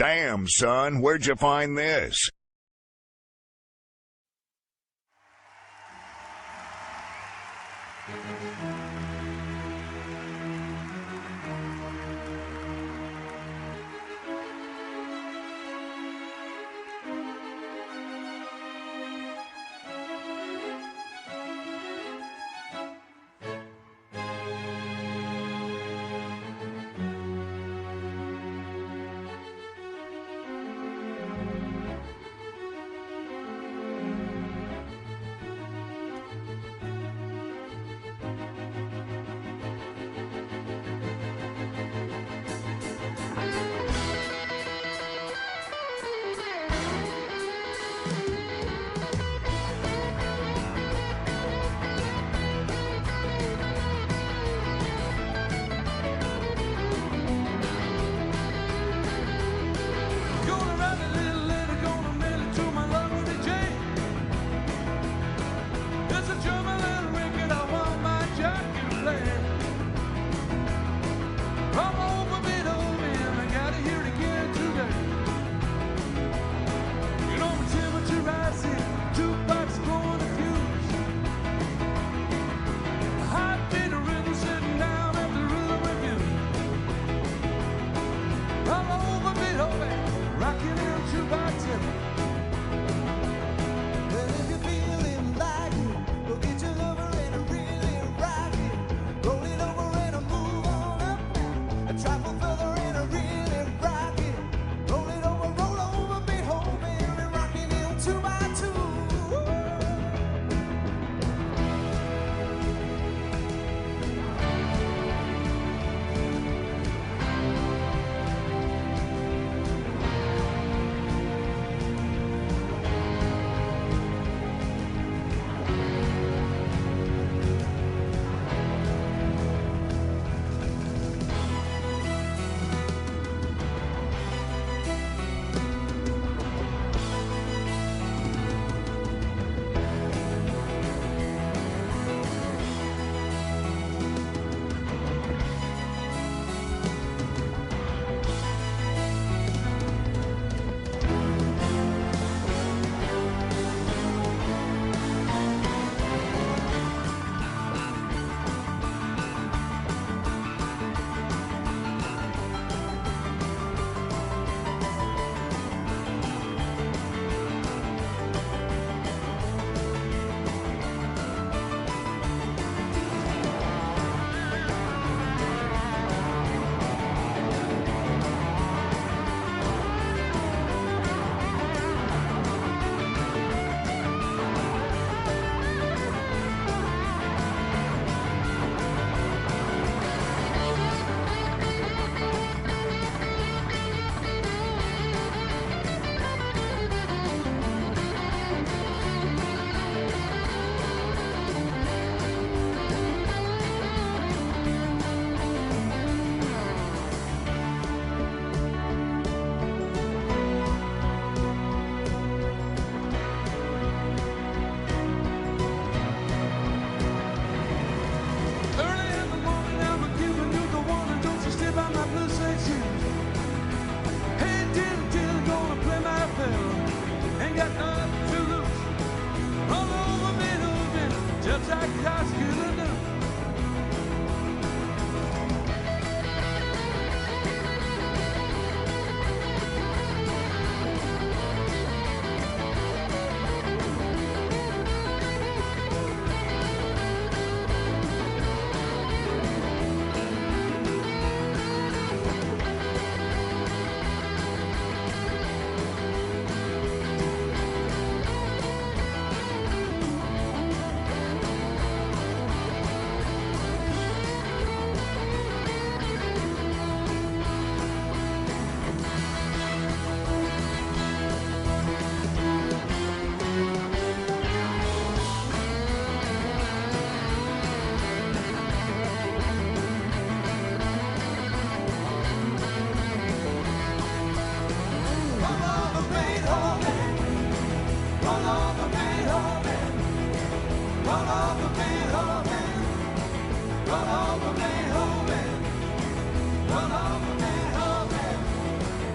Damn, son, where'd you find this?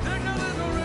Take a little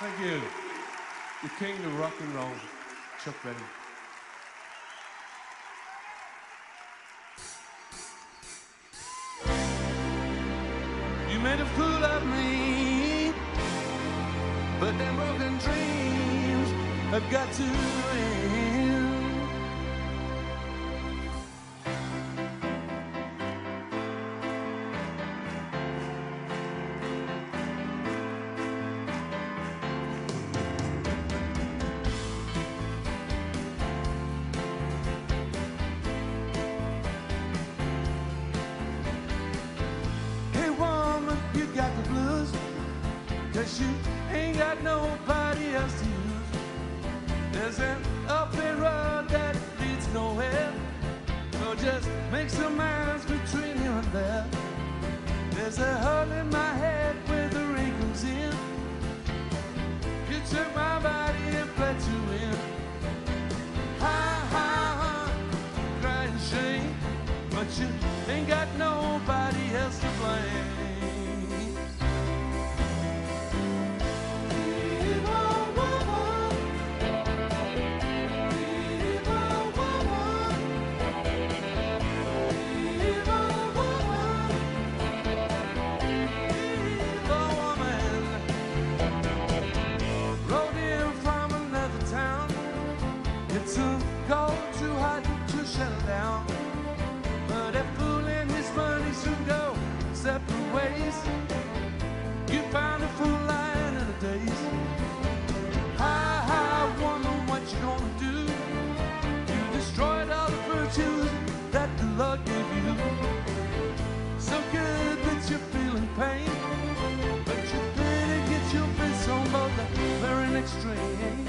Thank you. The king of rock and roll, Chuck Berry. You made a fool of me, but them broken dreams have got to end. You ain't got nobody else to use. There's an uphill road that leads nowhere, so just make some miles between here and there. There's a hole in my head where the rain comes in. You took my body and fled to win. Ha ha ha, crying shame, but you ain't got nobody else to blame. Separate ways. You found a full line in a daze. Hi, hi, woman, what you gonna do? You destroyed all the virtues that the Lord gave you. So good that you're feeling pain, but you better get your face on both the very next train.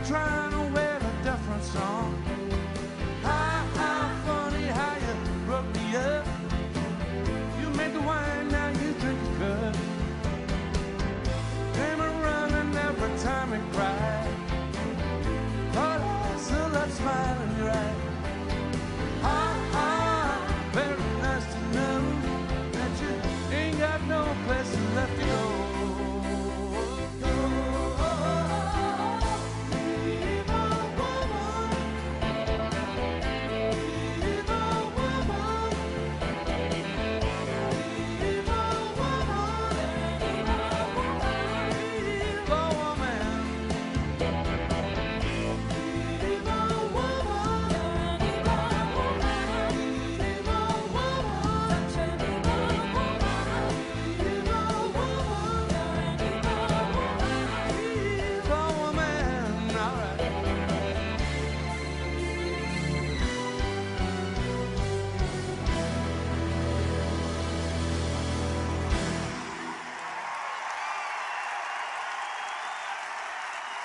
Trying to wear a different song. How funny how you broke me up. You made the wine, now you drink a cup. Came a running every time it cried. Thought I still left smile in your eye. Very nice to know that you ain't got no place left to go.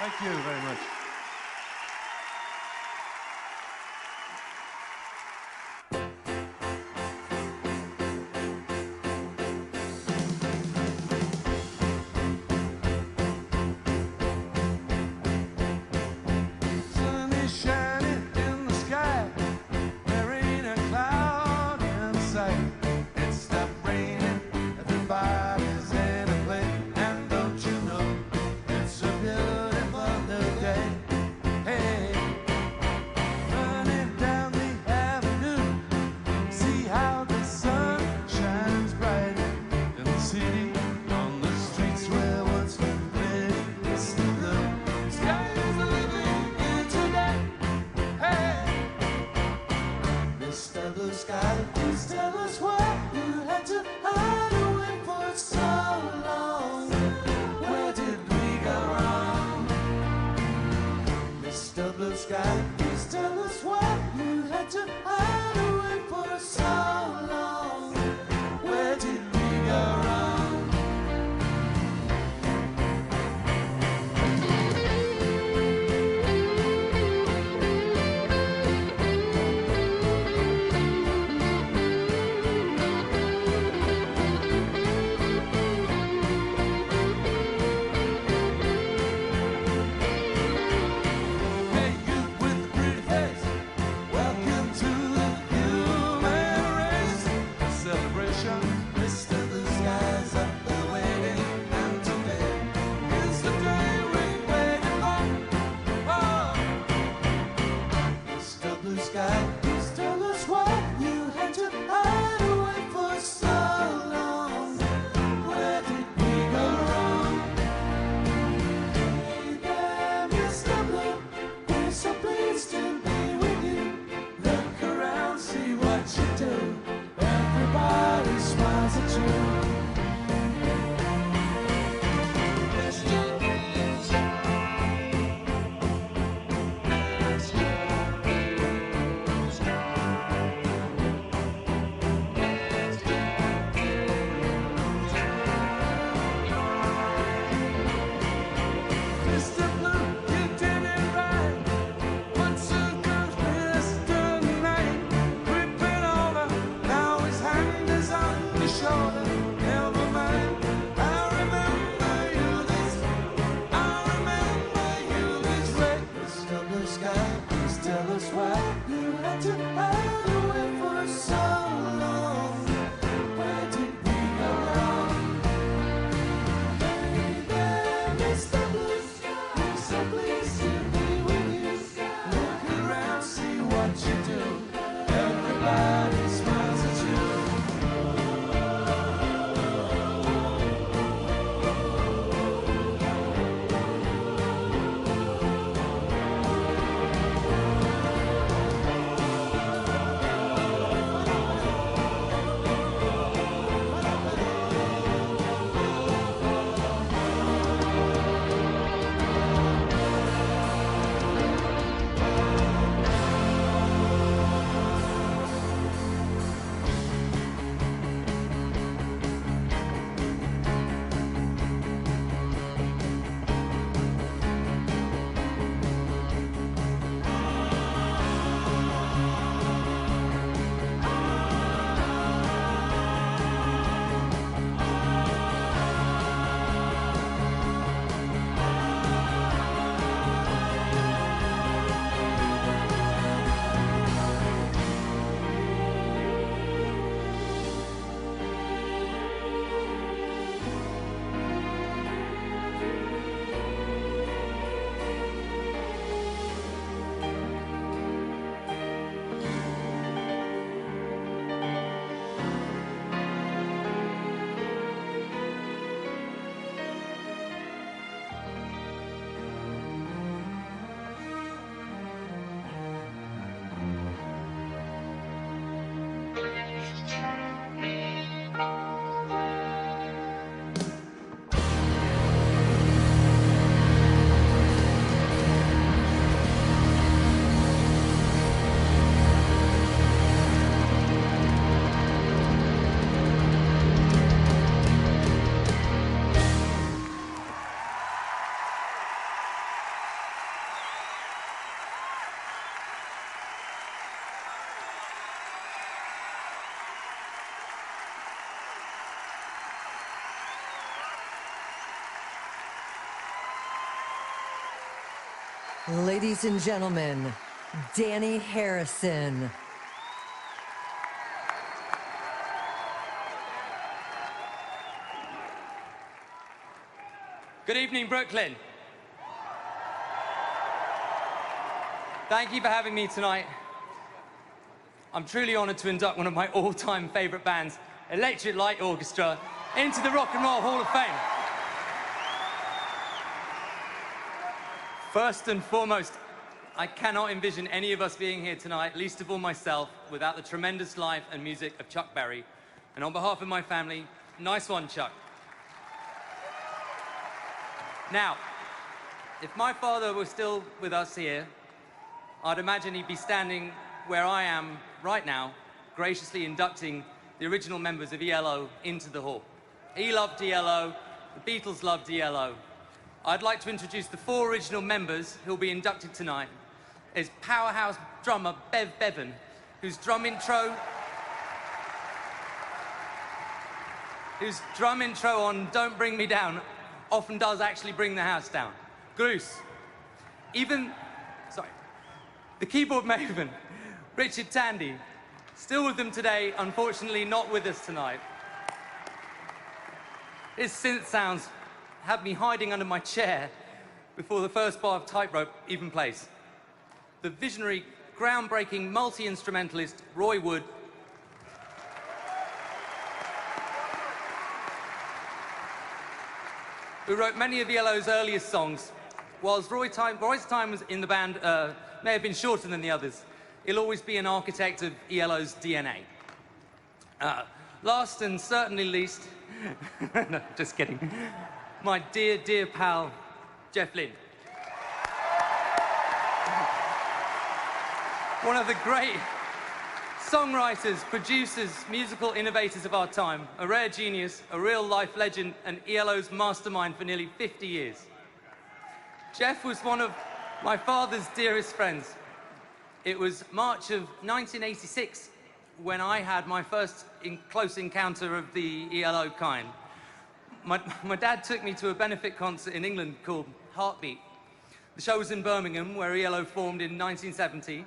Thank you very much. Sun is shining in the sky. There ain't a cloud in sight. It stopped raining. Everybody's in a play. And don't you know, it's a beautiful new day. Ladies and gentlemen, Dhani Harrison. Good evening, Brooklyn. Thank you for having me tonight. I'm truly honored to induct one of my all-time favorite bands, Electric Light Orchestra, into the Rock and Roll Hall of Fame. First and foremost, I cannot envision any of us being here tonight, least of all myself, without the tremendous life and music of Chuck Berry. And on behalf of my family, nice one, Chuck. Now, if my father were still with us here, I'd imagine he'd be standing where I am right now, graciously inducting the original members of ELO into the hall. He loved ELO, the Beatles loved ELO. I'd like to introduce the 4 original members who'll be inducted tonight. Is powerhouse drummer Bev Bevan, whose drum intro on Don't Bring Me Down often does actually bring the house down. Bruce. The keyboard maven, Richard Tandy, still with them today, unfortunately not with us tonight. His synth sounds had me hiding under my chair before the first bar of Tightrope even plays. The visionary, groundbreaking multi-instrumentalist Roy Wood, who wrote many of ELO's earliest songs. Whilst Roy's time was in the band may have been shorter than the others, he'll always be an architect of ELO's DNA. Last and certainly least, no, just kidding, my dear, dear pal, Jeff Lynne. One of the great songwriters, producers, musical innovators of our time, a rare genius, a real-life legend, and ELO's mastermind for nearly 50 years. Jeff was one of my father's dearest friends. It was March of 1986 when I had my first close encounter of the ELO kind. My dad took me to a benefit concert in England called Heartbeat. The show was in Birmingham, where ELO formed in 1970.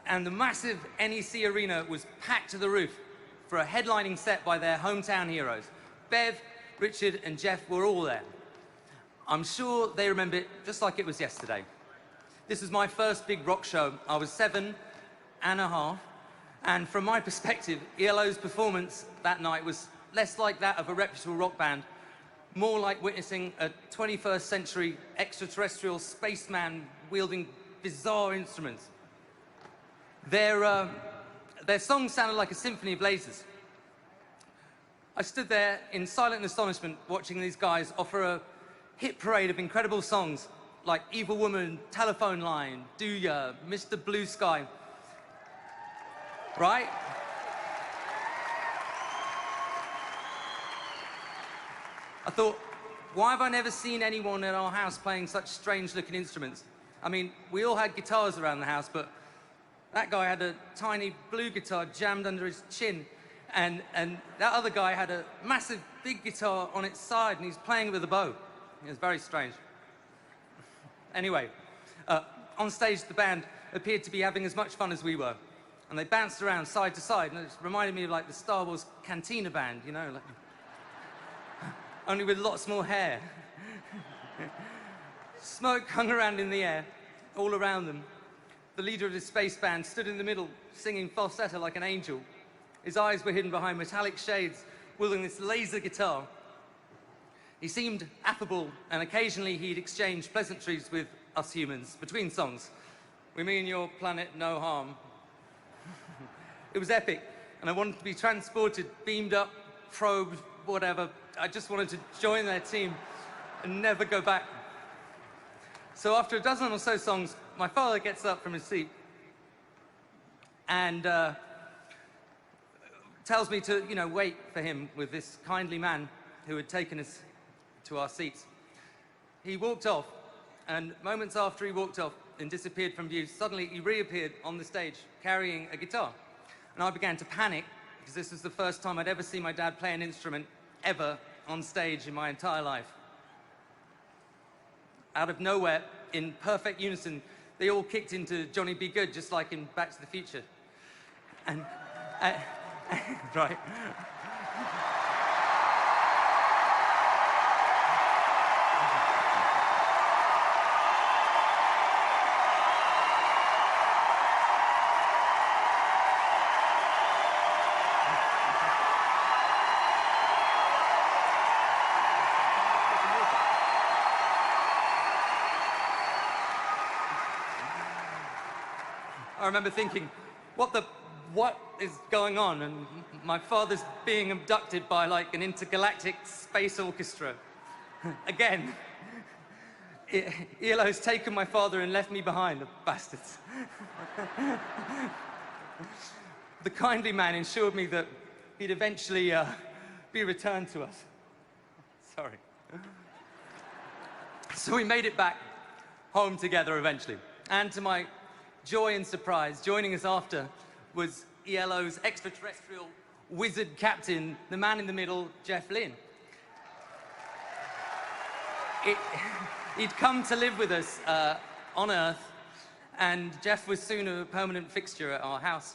And the massive NEC arena was packed to the roof for a headlining set by their hometown heroes. Bev, Richard, and Jeff were all there. I'm sure they remember it just like it was yesterday. This was my first big rock show. I was 7.5, and from my perspective, ELO's performance that night was less like that of a reputable rock band, more like witnessing a 21st century extraterrestrial spaceman wielding bizarre instruments. Their songs sounded like a symphony of lasers. I stood there in silent astonishment watching these guys offer a hit parade of incredible songs like Evil Woman, Telephone Line, Do Ya, Mr. Blue Sky. Right? I thought, why have I never seen anyone in our house playing such strange-looking instruments? I mean, we all had guitars around the house, but that guy had a tiny blue guitar jammed under his chin, and that other guy had a massive big guitar on its side, and he's playing it with a bow. It was very strange. Anyway, on stage, the band appeared to be having as much fun as we were, and they bounced around side to side, and it reminded me of like the Star Wars Cantina band, you know, like, only with lots more hair. Smoke hung around in the air, all around them. The leader of the space band stood in the middle, singing falsetto like an angel. His eyes were hidden behind metallic shades, wielding this laser guitar. He seemed affable, and occasionally he'd exchange pleasantries with us humans between songs. We mean your planet, no harm. It was epic, and I wanted to be transported, beamed up, probed, whatever. I just wanted to join their team and never go back. So after a dozen or so songs, my father gets up from his seat and tells me to, wait for him with this kindly man who had taken us to our seats. He walked off, and moments after he walked off and disappeared from view, suddenly he reappeared on the stage carrying a guitar. And I began to panic, because this was the first time I'd ever seen my dad play an instrument ever on stage in my entire life. Out of nowhere, in perfect unison, they all kicked into Johnny Be Good, just like in Back to the Future. And, right. I remember thinking, what is going on? And my father's being abducted by like an intergalactic space orchestra. Again, ELO's taken my father and left me behind, the bastards. The kindly man ensured me that he'd eventually be returned to us. Sorry. So we made it back home together eventually. And to my joy and surprise, joining us after was ELO's extraterrestrial wizard captain, the man in the middle, Jeff Lynne. He'd come to live with us on Earth, and Jeff was soon a permanent fixture at our house.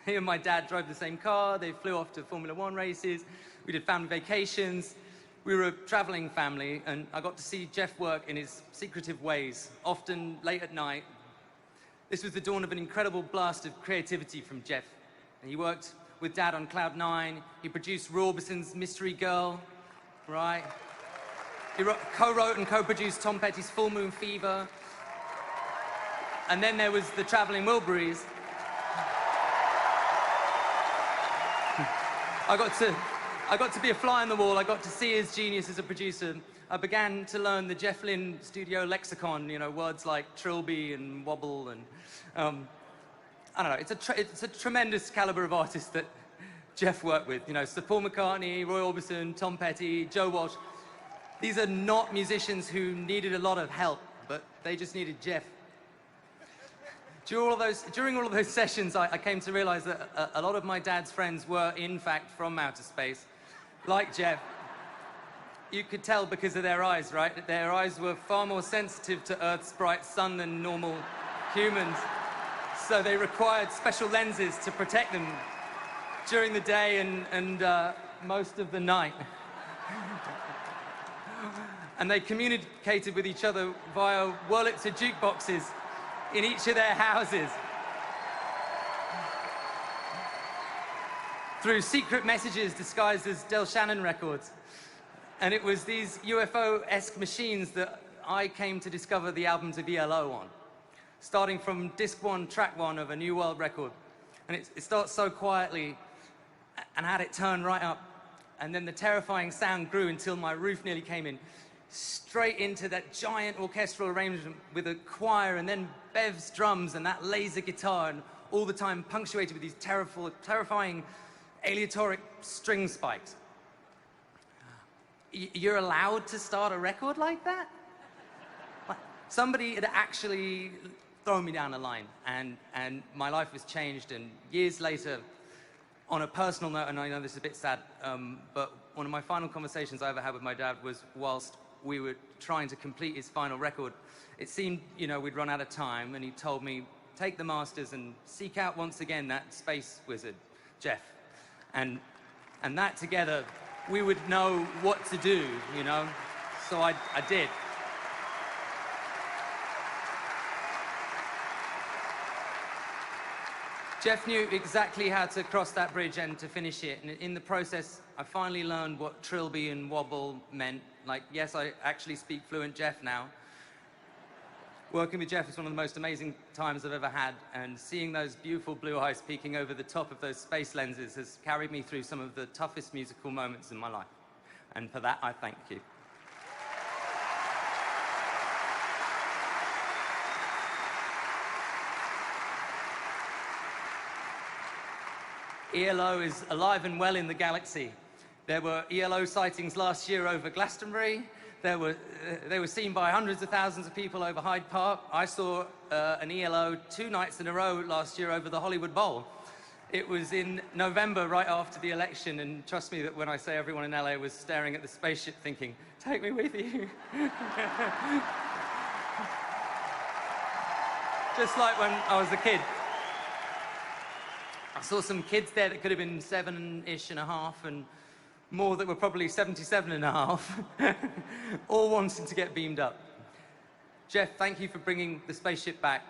He and my dad drove the same car, they flew off to Formula One races, we did family vacations. We were a traveling family, and I got to see Jeff work in his secretive ways, often late at night. This was the dawn of an incredible blast of creativity from Jeff. And he worked with Dad on Cloud 9. He produced Roy Orbison's Mystery Girl, right? He co-wrote and co-produced Tom Petty's Full Moon Fever. And then there was the Traveling Wilburys. I got to be a fly on the wall. I got to see his genius as a producer. I began to learn the Jeff Lynne studio lexicon, you know, words like trilby and wobble and, I don't know, it's a tremendous caliber of artist that Jeff worked with. You know, Sir Paul McCartney, Roy Orbison, Tom Petty, Joe Walsh. These are not musicians who needed a lot of help, but they just needed Jeff. During all of those sessions, I came to realize that a lot of my dad's friends were, in fact, from outer space, like Jeff. You could tell because of their eyes, right? Their eyes were far more sensitive to Earth's bright sun than normal humans. So they required special lenses to protect them during the day and most of the night. And they communicated with each other via Wurlitzer jukeboxes in each of their houses. Through secret messages disguised as Del Shannon records. And it was these UFO-esque machines that I came to discover the albums of ELO on, starting from disc 1, track 1 of a New World record. And it starts so quietly and had it turn right up. And then the terrifying sound grew until my roof nearly came in, straight into that giant orchestral arrangement with a choir and then Bev's drums and that laser guitar, and all the time punctuated with these terrifying aleatoric string spikes. You're allowed to start a record like that? Somebody had actually thrown me down a line, and my life was changed. And years later, on a personal note, and I know this is a bit sad, but one of my final conversations I ever had with my dad was whilst we were trying to complete his final record. It seemed, you know, we'd run out of time, and he told me, take the masters and seek out once again that space wizard, Jeff. And that together, we would know what to do, you know? So I did. Jeff knew exactly how to cross that bridge and to finish it. And in the process, I finally learned what trilby and wobble meant. Like, yes, I actually speak fluent Jeff now. Working with Jeff is one of the most amazing times I've ever had, and seeing those beautiful blue eyes peeking over the top of those space lenses has carried me through some of the toughest musical moments in my life. And for that, I thank you. ELO is alive and well in the galaxy. There were ELO sightings last year over Glastonbury. They were seen by hundreds of thousands of people over Hyde Park. I saw an ELO 2 nights in a row last year over the Hollywood Bowl. It was in November, right after the election, and trust me that when I say everyone in LA was staring at the spaceship thinking, take me with you. just like when I was a kid. I saw some kids there that could have been 7-ish and a half, and more that were probably 77 and a half, all wanting to get beamed up. Jeff, thank you for bringing the spaceship back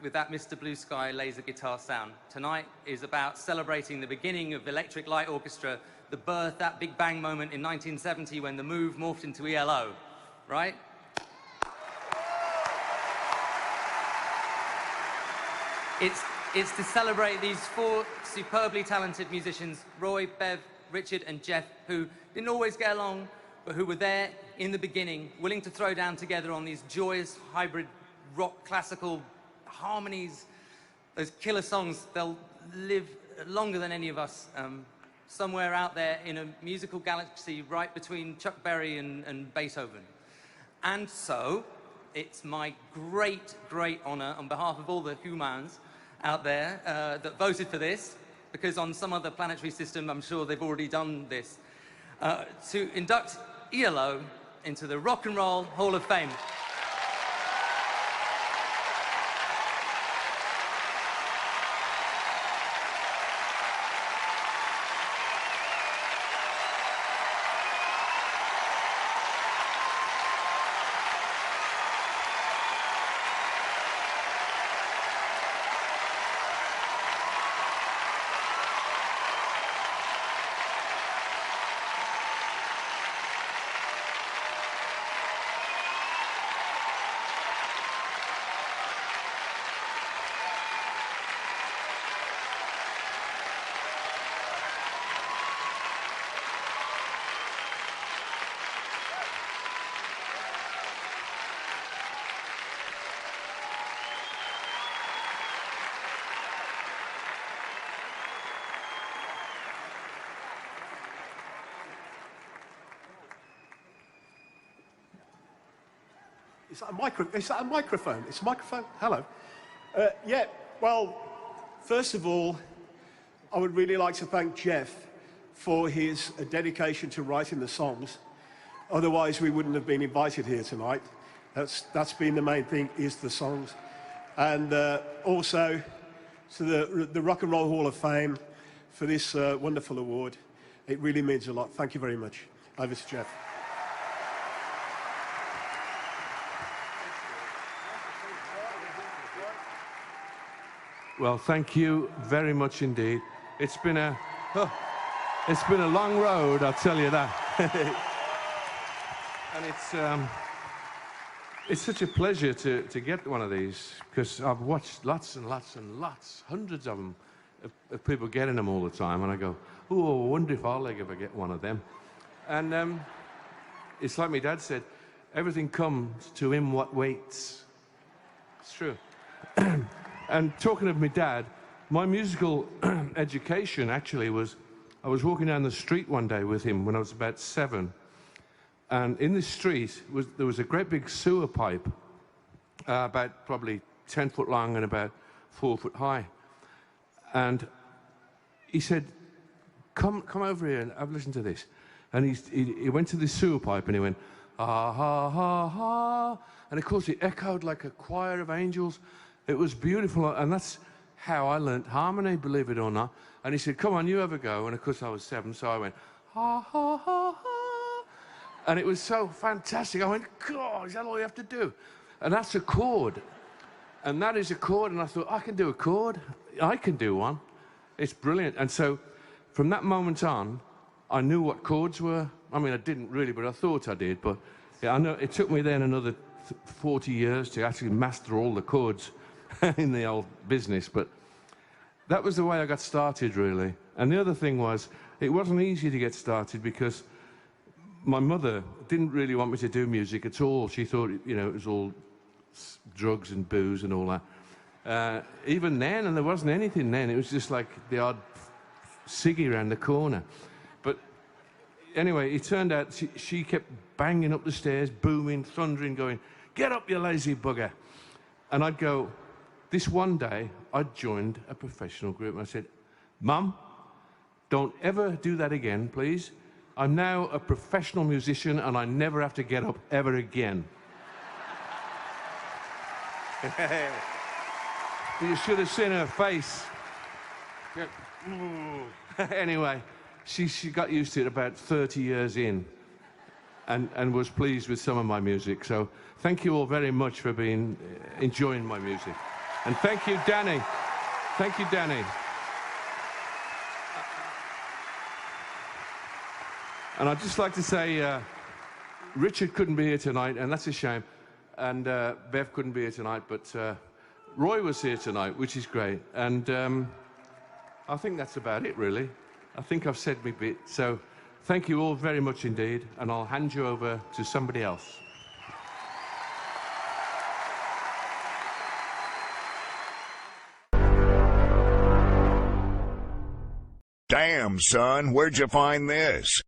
with that Mr. Blue Sky laser guitar sound. Tonight is about celebrating the beginning of Electric Light Orchestra, the birth, that Big Bang moment in 1970 when the move morphed into ELO, right? It's to celebrate these 4 superbly talented musicians, Roy, Bev, Richard and Jeff, who didn't always get along, but who were there in the beginning, willing to throw down together on these joyous hybrid rock classical harmonies, those killer songs. They'll live longer than any of us, somewhere out there in a musical galaxy right between Chuck Berry and Beethoven. And so, it's my great, great honor on behalf of all the humans out there that voted for this, because on some other planetary system, I'm sure they've already done this, to induct ELO into the Rock and Roll Hall of Fame. Is that a microphone? It's a microphone? Hello. Yeah, well, first of all, I would really like to thank Jeff for his dedication to writing the songs. Otherwise, we wouldn't have been invited here tonight. That's been the main thing, is the songs. And also to the Rock and Roll Hall of Fame for this wonderful award. It really means a lot. Thank you very much. Over to Jeff. Well, thank you very much indeed. It's been a long road, I'll tell you that. And it's such a pleasure to get one of these, because I've watched lots and lots and lots, hundreds of them, of people getting them all the time, and I go, oh, I wonder if I'll ever get one of them. And it's like my dad said, everything comes to him what waits. It's true. And talking of my dad, my musical education actually was, I was walking down the street one day with him when I was about 7. And in the street, there was a great big sewer pipe, about probably 10 foot long and about 4 foot high. And he said, come over here and have a listen to this. And he went to the sewer pipe and he went, ha, ha, ha, ha. And of course it echoed like a choir of angels. It was beautiful, and that's how I learnt harmony, believe it or not. And he said, come on, you have a go. And of course I was 7, so I went, ha, ha, ha, ha. And it was so fantastic. I went, God, is that all you have to do? And that's a chord. And that is a chord, and I thought, I can do a chord. I can do one. It's brilliant. And so from that moment on, I knew what chords were. I mean, I didn't really, but I thought I did. But yeah, I know it took me then another 40 years to actually master all the chords in the old business, but that was the way I got started, really. And the other thing was, it wasn't easy to get started because my mother didn't really want me to do music at all. She thought, you know, it was all drugs and booze and all that. Even then, and there wasn't anything then, it was just like the odd ciggy around the corner. But anyway, it turned out she kept banging up the stairs, booming, thundering, going, get up, you lazy bugger. And I'd go, this one day, I joined a professional group and I said, Mum, don't ever do that again, please. I'm now a professional musician and I never have to get up ever again. You should have seen her face. Anyway, she got used to it about 30 years in and was pleased with some of my music. So thank you all very much for enjoying my music. And thank you, Dhani. Thank you, Dhani. And I'd just like to say, Richard couldn't be here tonight, and that's a shame. And Bev couldn't be here tonight, but Roy was here tonight, which is great. And I think that's about it, really. I think I've said my bit. So thank you all very much indeed, and I'll hand you over to somebody else. Damn, son, where'd you find this?